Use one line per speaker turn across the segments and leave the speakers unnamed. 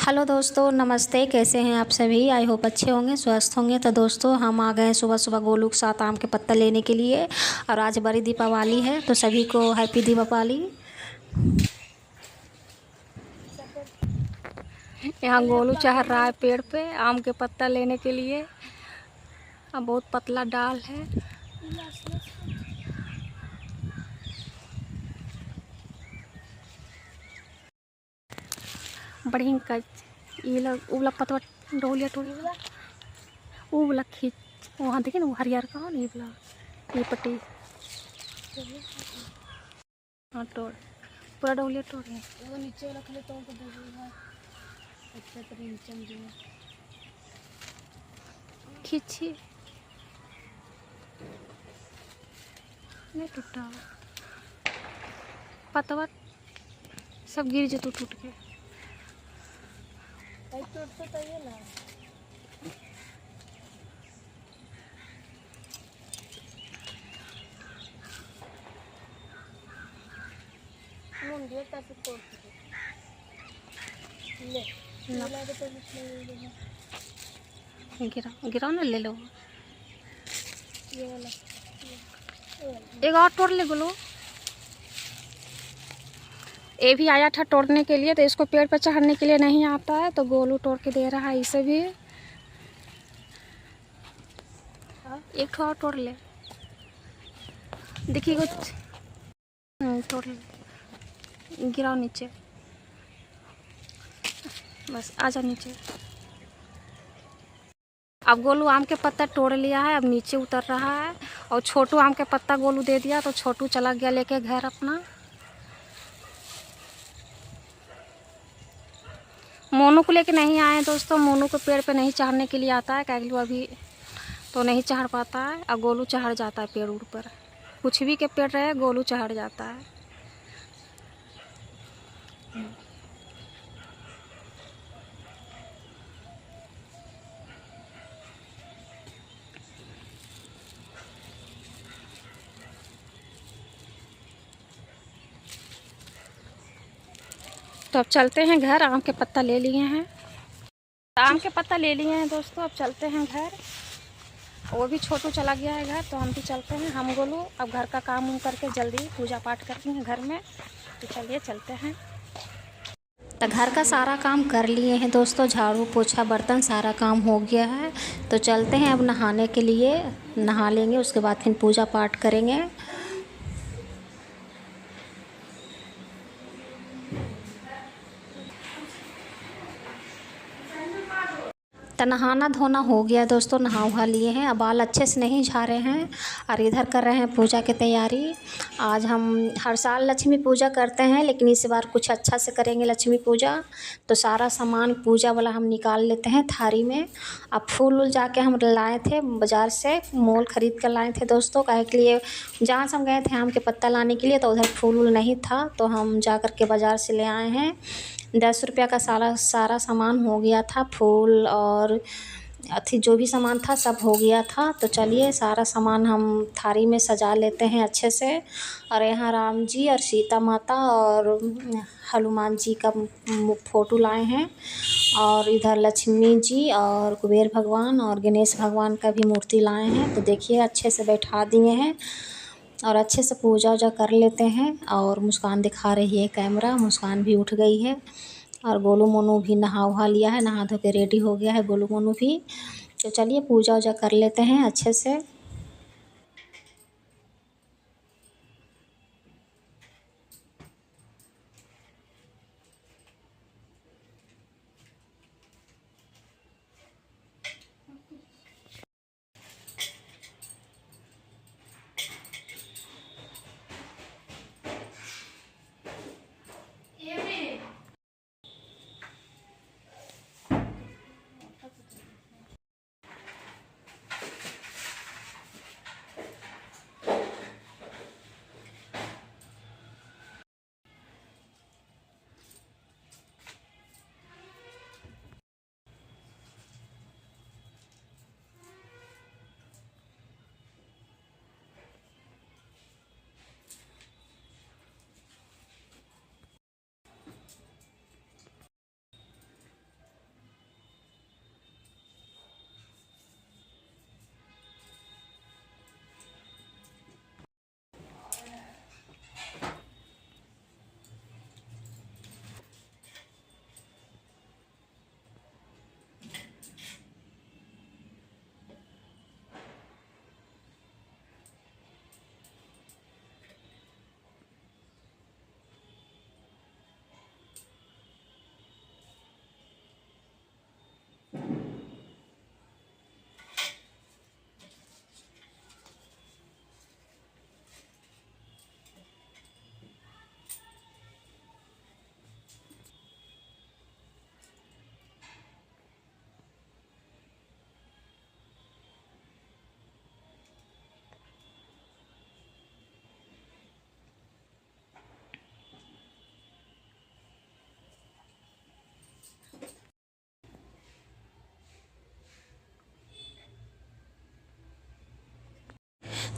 Hello दोस्तों, नमस्ते। कैसे हैं आप सभी? आई होप अच्छे होंगे, स्वस्थ होंगे। तो दोस्तों, हम आ गए सुबह सुबह गोलू के साथ आम के पत्ता लेने के लिए। और आज बड़ी दीपावली है, तो सभी को हैप्पी दीपावली। यहाँ गोलू चढ़ रहा है पेड़ पे आम के पत्ता लेने के लिए। अब बहुत पतला डाल है। बढ़िया का उला पतवा डोलिया टोलिया वो वाला खींच। वहाँ देखिए ना, वो हरियर का नहीं वाला ये पट्टी। हाँ, तोड़ पूरा डोलिया तोड़ है। वो नीचे वाला खाली तोड़ के दे दूँगा। अच्छा तो नीचे में खींचिए, नहीं टूटा पतवा, सब गिर जो टूट के। टूटता तो ये ना मुंडिया कैसे तोड़ ले गिराओ ना, ले लो। ये वाला एक और तोड़ ले बोलो। ये भी आया था तोड़ने के लिए, तो इसको पेड़ पर चढ़ने के लिए नहीं आता है, तो गोलू तोड़ के दे रहा है इसे भी। एक ठो और तोड़ ले, देखिए कुछ तोड़ ले। गिराओ नीचे, बस आजा नीचे। अब गोलू आम के पत्ता तोड़ लिया है, अब नीचे उतर रहा है। और छोटू आम के पत्ता गोलू दे दिया, तो छोटू चला गया लेके घर अपना। मोनू को लेके नहीं आए दोस्तों, मोनू को पेड़ पे नहीं चढ़ने के लिए आता है, कैगलू अभी तो नहीं चढ़ पाता है। और गोलू चढ़ जाता है पेड़ उड़ पर, कुछ भी के पेड़ रहे गोलू चढ़ जाता है। तो अब चलते हैं घर। आम के पत्ता ले लिए हैं, आम के पत्ता ले लिए हैं दोस्तों। अब चलते हैं घर। वो भी छोटू चला गया है घर, तो हम भी चलते हैं। हम गोलू अब घर का काम उम करके जल्दी पूजा पाठ करेंगे घर में। तो चलिए चलते हैं। तो घर का सारा काम कर लिए हैं दोस्तों, झाड़ू पोछा बर्तन सारा काम हो गया है। तो चलते हैं अब नहाने के लिए। नहा लेंगे, उसके बाद फिर पूजा पाठ करेंगे। तो नहाना धोना हो गया दोस्तों, नहा वहा लिए हैं। अब बाल अच्छे से नहीं झा रहे हैं और इधर कर रहे हैं पूजा की तैयारी। आज हम हर साल लक्ष्मी पूजा करते हैं, लेकिन इस बार कुछ अच्छा से करेंगे लक्ष्मी पूजा। तो सारा सामान पूजा वाला हम निकाल लेते हैं थारी में। अब फूल उल जाके हम लाए थे बाज़ार से, मोल ख़रीद कर लाए थे दोस्तों। काहे के लिए, जहाँ से हम गए थे आम के पत्ता लाने के लिए, तो उधर फूल उल नहीं था, तो हम जा कर के बाज़ार से ले आए हैं। 10 रुपया का सारा सामान हो गया था, फूल और अथी जो भी सामान था सब हो गया था। तो चलिए सारा सामान हम थारी में सजा लेते हैं अच्छे से। और यहाँ राम जी और सीता माता और हनुमान जी का फ़ोटो लाए हैं। और इधर लक्ष्मी जी और कुबेर भगवान और गणेश भगवान का भी मूर्ति लाए हैं। तो देखिए अच्छे से बैठा दिए हैं और अच्छे से पूजा वूजा कर लेते हैं। और मुस्कान दिखा रही है कैमरा, मुस्कान भी उठ गई है। और गोलू मोनू भी नहा वहा लिया है, नहा धो के रेडी हो गया है गोलू मोनू भी। तो चलिए पूजा वूजा कर लेते हैं अच्छे से।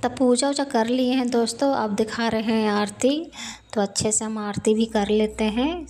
तब पूजा वूजा कर लिए हैं दोस्तों, अब दिखा रहे हैं आरती। तो अच्छे से हम आरती भी कर लेते हैं।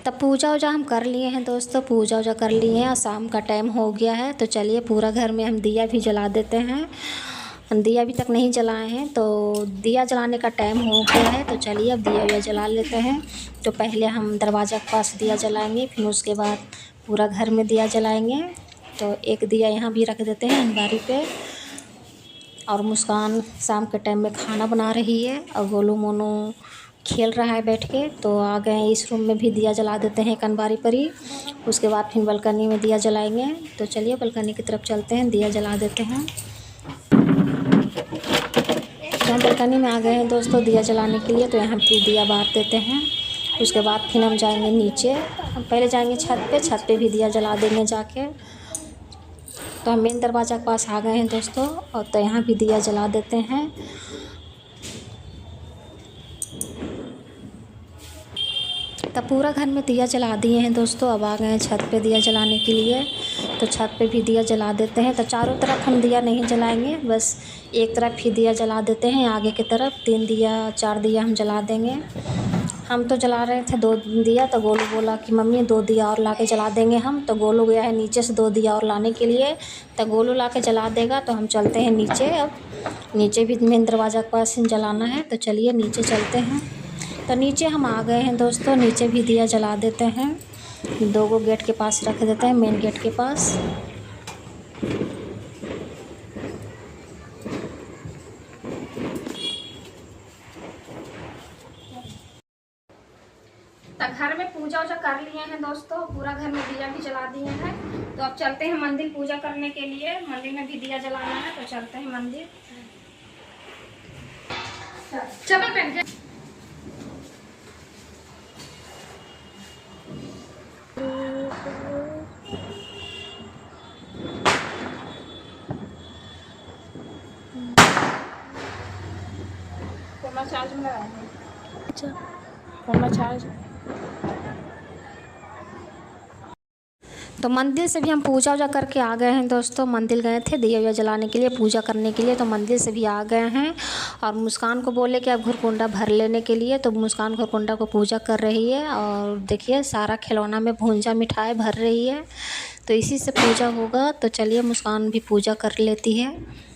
तब पूजा वूजा हम कर लिए हैं दोस्तों, पूजा वूजा कर लिए हैं और शाम का टाइम हो गया है। तो चलिए पूरा घर में हम दिया भी जला देते हैं। दिया अभी तक नहीं जलाए हैं, तो दिया जलाने का टाइम हो गया है। तो चलिए अब दिया विया जला लेते हैं। तो पहले हम दरवाज़ा के पास दिया जलाएंगे, फिर उसके बाद पूरा घर में दिया जलाएंगे। तो एक दिया यहाँ भी रख देते हैं अंगारी पे। और मुस्कान शाम के टाइम में खाना बना रही है और गोलू मोनू खेल रहा है बैठ के। तो आ गए इस रूम में भी दिया जला देते हैं कनबारी पर ही। उसके बाद फिर बालकनी में दिया जलाएंगे। तो चलिए बालकनी की तरफ चलते हैं, दिया जला देते हैं। तो हम बालकनी में आ गए हैं दोस्तों दिया जलाने के लिए। तो यहाँ फिर दिया बार देते हैं। उसके बाद फिर हम जाएंगे नीचे। हम पहले जाएंगे छत पे भी दिया जला देंगे जाके। तो हम मेन दरवाज़ा के पास आ गए हैं दोस्तों, और तो यहाँ भी दिया जला देते हैं। तब पूरा घर में दिया जला दिए हैं दोस्तों। अब आ गए हैं छत पे दिया जलाने के लिए। तो छत पे भी दिया जला देते हैं। तो चारों तरफ हम दिया नहीं जलाएंगे, बस एक तरफ ही दिया जला देते हैं। आगे की तरफ 3 दिया 4 दिया हम जला देंगे। हम तो जला रहे थे 2 दिया, तो गोलू बोला कि मम्मी 2 दिया और ला के जला देंगे हम। तो गोलू गया है नीचे से 2 दिया और लाने के लिए। तो गोलू ला के जला देगा। तो हम चलते हैं नीचे। अब नीचे भी मेन दरवाज़ा के पास जलाना है। तो चलिए नीचे चलते हैं। तो नीचे हम आ गए हैं दोस्तों, नीचे भी दिया जला देते हैं। 2 गेट के पास रख देते हैं, मेन गेट के पास। तो घर में पूजा वूजा कर लिए हैं दोस्तों, पूरा घर में दिया भी जला दिए हैं। तो अब चलते हैं मंदिर पूजा करने के लिए। मंदिर में भी दिया जलाना है। तो चलते हैं मंदिर। चप्पल पहन के चार्ज में लगाएंगे। अच्छा फोन चार्ज। तो मंदिर से भी हम पूजा वूजा करके आ गए हैं दोस्तों। मंदिर गए थे दिया विया जलाने के लिए, पूजा करने के लिए। तो मंदिर से भी आ गए हैं। और मुस्कान को बोले कि अब घुरकुंडा भर लेने के लिए। तो मुस्कान घुरकुंडा को पूजा कर रही है। और देखिए सारा खिलौना में भूंजा मिठाई भर रही है। तो इसी से पूजा होगा। तो चलिए मुस्कान भी पूजा कर लेती है।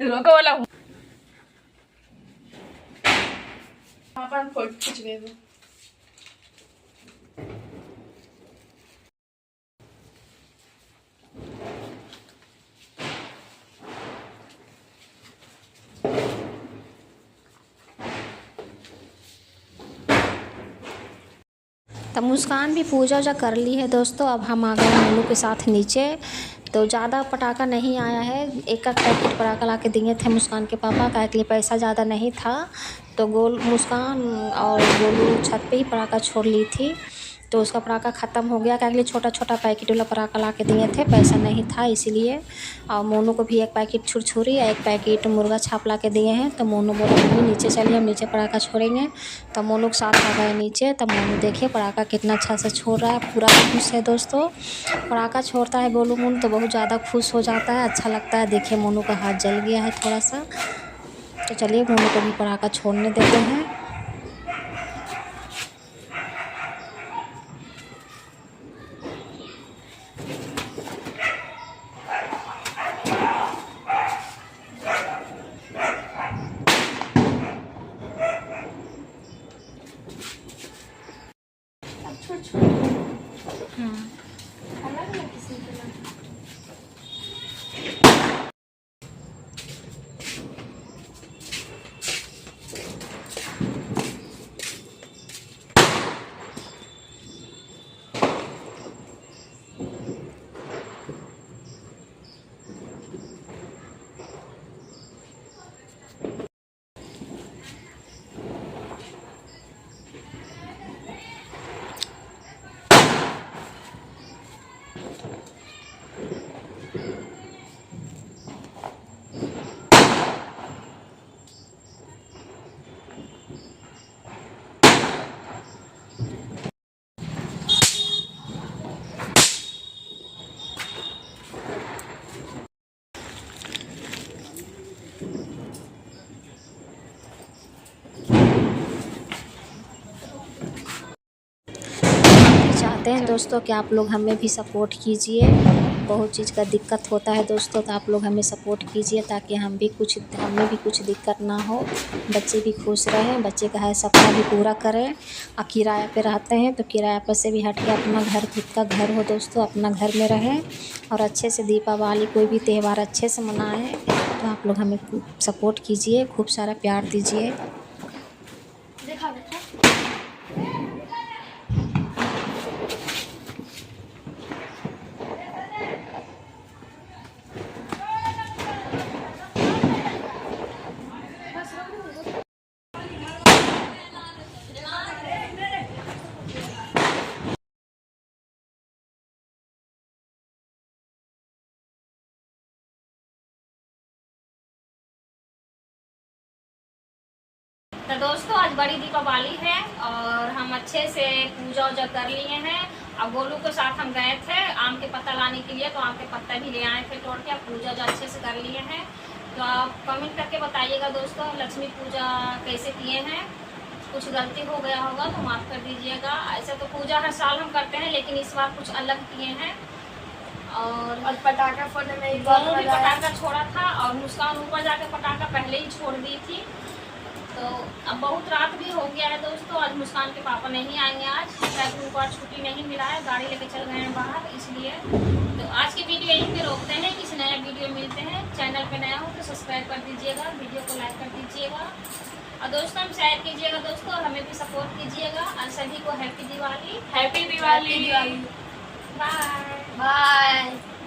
रोको वाला हूँ अपन फोटो खिंचवे
तो मुस्कान भी पूजा वूजा कर ली है दोस्तों। अब हम आ गए मोनू के साथ नीचे। तो ज़्यादा पटाखा नहीं आया है, एक एक पैकेट पटाखा ला के दिए थे मुस्कान के पापा का, के लिए पैसा ज़्यादा नहीं था। तो मुस्कान और गोलू छत पे ही पटाखा छोड़ ली थी, तो उसका पटाखा ख़त्म हो गया। क्या के लिए छोटा छोटा पैकेट वाला पटाखा ला के दिए थे, पैसा नहीं था इसीलिए। और मोनू को भी एक पैकेट छुरछुरी या एक पैकेट मुर्गा छाप ला के दिए हैं। तो मोनू बोला मम्मी नीचे चलिए, हम नीचे पटाखा छोड़ेंगे। तो मोनू के साथ आ गए नीचे। तो मोनू देखिए पटाखा कितना अच्छा से छोड़ रहा है, पूरा खुश है दोस्तों। पटाखा छोड़ता है गोलू मोनू तो बहुत ज़्यादा खुश हो जाता है, अच्छा लगता है। देखिए मोनू का हाथ जल गया है थोड़ा सा। तो चलिए मोनू को भी पटाखा छोड़ने देते हैं। चाहते हैं दोस्तों कि आप लोग हमें भी सपोर्ट कीजिए। बहुत चीज़ का दिक्कत होता है दोस्तों, तो आप लोग हमें सपोर्ट कीजिए ताकि हमें भी कुछ दिक्कत ना हो, बच्चे भी खुश रहें, बच्चे का है सपना भी पूरा करें। और किराए पे रहते हैं तो किराए पर से भी हट के अपना घर, खुद का घर हो दोस्तों, अपना घर में रहें और अच्छे से दीपावली कोई भी त्यौहार अच्छे से मनाएं। तो आप लोग हमें सपोर्ट कीजिए, खूब सारा प्यार दीजिए।
तो दोस्तों आज बड़ी दीपावली है और हम अच्छे से पूजा वूजा कर लिए हैं। अब गोलू के साथ हम गए थे आम के पत्ता लाने के लिए, तो आम के पत्ता भी ले आए थे तोड़ के। अब पूजा जो अच्छे से कर लिए हैं। तो आप कमेंट करके बताइएगा दोस्तों लक्ष्मी पूजा कैसे किए हैं। कुछ गलती हो गया होगा तो माफ़ कर दीजिएगा। ऐसे तो पूजा हर साल हम करते हैं, लेकिन इस बार कुछ अलग किए हैं। और
पटाखा फोड़ने में एक
गोलू भी पटाखा छोड़ा था और मुस्कान ऊपर जाकर पटाखा पहले ही छोड़ दी थी। तो अब बहुत रात भी हो गया है दोस्तों। आज मुस्कान के पापा नहीं आएंगे आज, क्योंकि उनको आज छुट्टी नहीं मिला है, गाड़ी लेके चल गए हैं बाहर, इसलिए। तो आज की वीडियो यहीं पे रोकते हैं, किसी नया वीडियो मिलते हैं। चैनल पे नया हो तो सब्सक्राइब कर दीजिएगा, वीडियो को लाइक कर दीजिएगा और दोस्तों हम शेयर कीजिएगा दोस्तों, और हमें भी सपोर्ट कीजिएगा। और सभी को happy Diwali.
Happy Diwali.
Bye
bye.